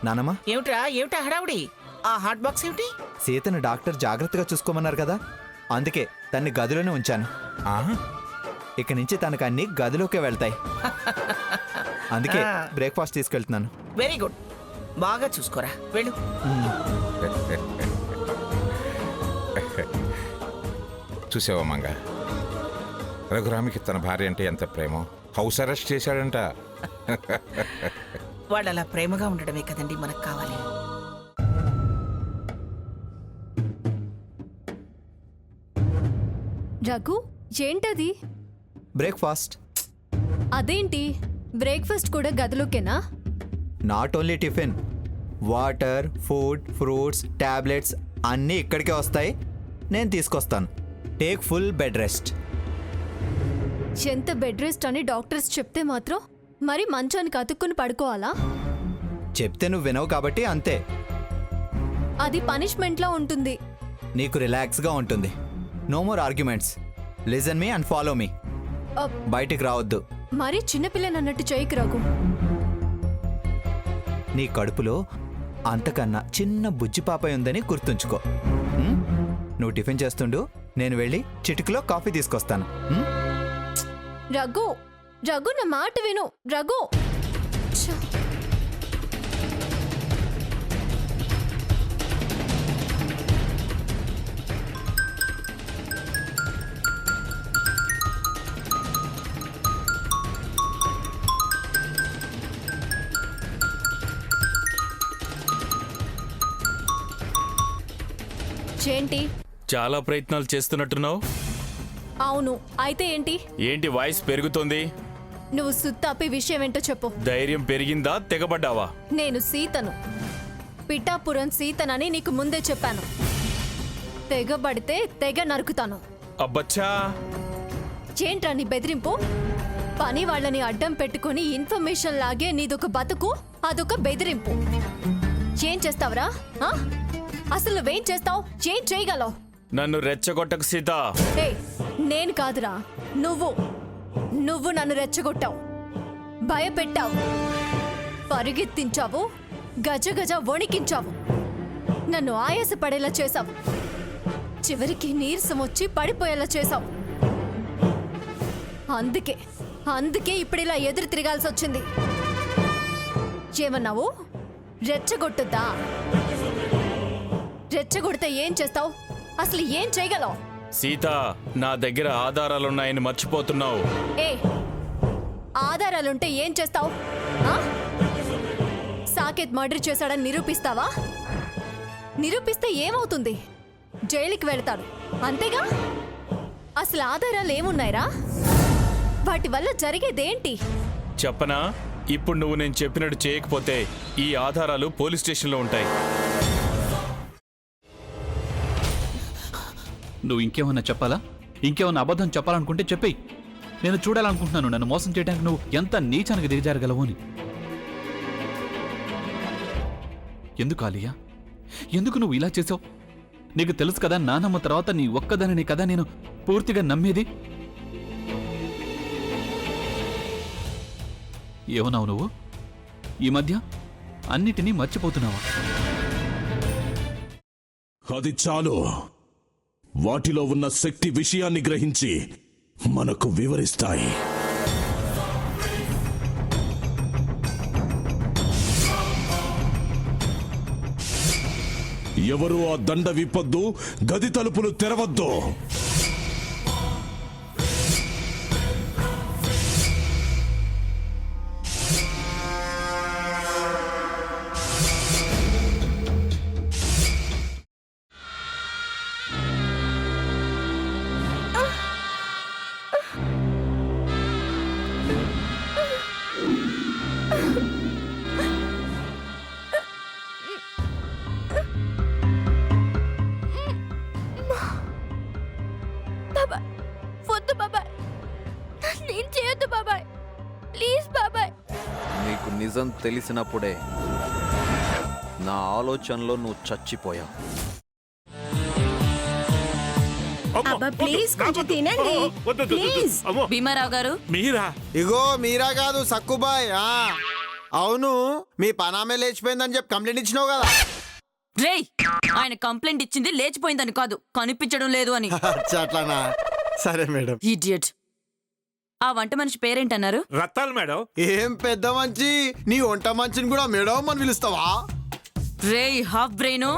నానమ్మ ఏమిటా హడావుడి? ఆ హాట్ బాక్స్ ఏమిటి? సీతను డాక్టర్ జాగ్రత్తగా చూసుకోమన్నారు కదా, అందుకే తన్ని గదిలోనే ఉంచాను. ఇక నుంచి తనకు అన్ని గదిలోకే వెళ్తాయి. అందుకే బ్రేక్ఫాస్ట్ తీసుకెళ్తున్నాను. వెరీ గుడ్, బాగా చూసుకోరా, వెళ్ళు. చూసావా మంగ, రఘురామికి తన భార్య అంటే ఎంత ప్రేమో. హౌస్ అరెస్ట్ చేశాడంట. వాళ్ళు అలా ప్రేమగా ఉండడమే కదండి మనకు కావాలి. రఘు, ఏంటది? బ్రేక్ఫాస్ట్. అదేంటి, బ్రేక్ఫాస్ట్ కూడా గదిలోకేనా? Not only tiffin, water, food, fruits, tablets అన్నీ ఇక్కడికే వస్తాయి. నేను తీసుకొస్తాను. Take full bed rest. ఎంత బెడ్ రెస్ట్ అని డాక్టర్స్ చెప్తే మాత్రం మరి మంచానికి అతుక్కుని పడుకోవాలా? చెప్తే నువ్వు వినవు కాబట్టి అంతే. అది పనిష్మెంట్లా ఉంటుంది. నీకు రిలాక్స్గా ఉంటుంది. No more arguments. Listen me and follow me. బయటికి రావద్దు. మరి చిన్నపిల్లనన్నట్టు చేయకు రఘు. నీ కడుపులో అంతకన్నా చిన్న బుజ్జి పాప ఉందని గుర్తుంచుకో. నువ్వు టిఫిన్ చేస్తుండు, నేను వెళ్ళి చిటికలో కాఫీ తీసుకొస్తాను. రఘు, రఘు నా మాట విను. రఘు, ఏంటి? చాలా ప్రయత్నాలు చేస్తున్నట్టున్నావు. అవును, అయితే ఏంటి? ఏంటి వాయిస్ పెరుగుతోంది? నువ్వు సుత్తాపి విషయం ఏంటో చెప్పు. ధైర్యం పెరిగిందా, తెగబడ్డావా? నేను సీతను, పిఠాపురం సీతనని నీకు ముందే చెప్పాను. తెగబడితే తెగ నరుకుతాను. అబ్బచ్చా, ఏంట్రా నీ బెదిరింపు? పని వాళ్ళని అడ్డం పెట్టుకుని ఇన్ఫర్మేషన్ లాగే నీదొక బతుకు, అదొక బెదిరింపు. ఏం చేస్తావురా? అసలు నువ్వేం చేస్తావు? ఏం చేయగలవు? నన్ను రెచ్చగొట్టకు సీత. నేను కాదురా, నువ్వు నన్ను రెచ్చగొట్టావు, భయపెట్టావు, పరిగెత్తించావు, గజ గజ వణికించావు, నన్ను ఆయాసపడేలా చేశావు, చివరికి నీరసం వచ్చి పడిపోయేలా చేశావు. అందుకే ఇప్పుడిలా ఎదురు తిరగాల్సి వచ్చింది. ఏమన్నావు? రెచ్చగొట్టుద్దా? రెచ్చగొడితే ఏం చేస్తావు? అసలు ఏం చేయగలవు? సీత, నా దగ్గర ఆధారాలున్నాయని మర్చిపోతున్నావు. ఆధారాలుంటే ఏం చేస్తావు? సాకేత్ మర్డర్ చేశాడని నిరూపిస్తావా? నిరూపిస్తే ఏమవుతుంది? జైలుకి వెళ్తాడు, అంతేగా? అసలు ఆధారాలు ఏమున్నాయిరా? వాటి వల్ల జరిగేదేంటి చెప్పనా? ఇప్పుడు నువ్వు నేను చెప్పినట్టు చేయకపోతే ఈ ఆధారాలు పోలీస్ స్టేషన్లో ఉంటాయి. నువ్వు ఇంకేమన్నా చెప్పాలా? ఇంకేమన్నా అబద్ధం చెప్పాలనుకుంటే చెప్పేయి. నేను చూడాలనుకుంటున్నాను నన్ను మోసం చేయడానికి నువ్వు ఎంత నీచానికి దిగజారగలవు అని. ఎందుకు ఆలియా, ఎందుకు నువ్వు ఇలా చేసావు? నీకు తెలుసు కదా, నానమ్మ తర్వాత నీ ఒక్కదానిని కదా నేను పూర్తిగా నమ్మేది. ఏమన్నావు నువ్వు? ఈ మధ్య అన్నిటినీ మర్చిపోతున్నావా? అది చాలు. వాటిలో ఉన్న శక్తి విషయాన్ని గ్రహించి మనకు వివరిస్తాయి. ఎవరు ఆ దండ విప్పొద్దు, గది తలుపులు తెరవద్దు. నీకు నిజం తెలిసినప్పుడే నా ఆలోచనలో నువ్వు చచ్చిపోయావు. భీమారావు గారు, మీరా? ఇగో మీరా కాదు, సక్కుబాయ్. అవును మీ పనామే లేచిపోయిందని చెప్పి కంప్లైంట్ ఇచ్చినావు కదా. రేయ్ ఆయన కంప్లైంట్ ఇచ్చింది లేచిపోయిందని కాదు, కనిపించడం లేదు అని. అచ్చా, అట్లానా? సరే మేడం. ఇడియట్. ఆ వంట మనిషి పేరేంటన్నారు? రత్తాలు మేడం. ఏం పెద్ద మంచి, నీ వంట మంచిని కూడా మేడం అని పిలుస్తావా? రేయ్ హాఫ్ బ్రెయిన్,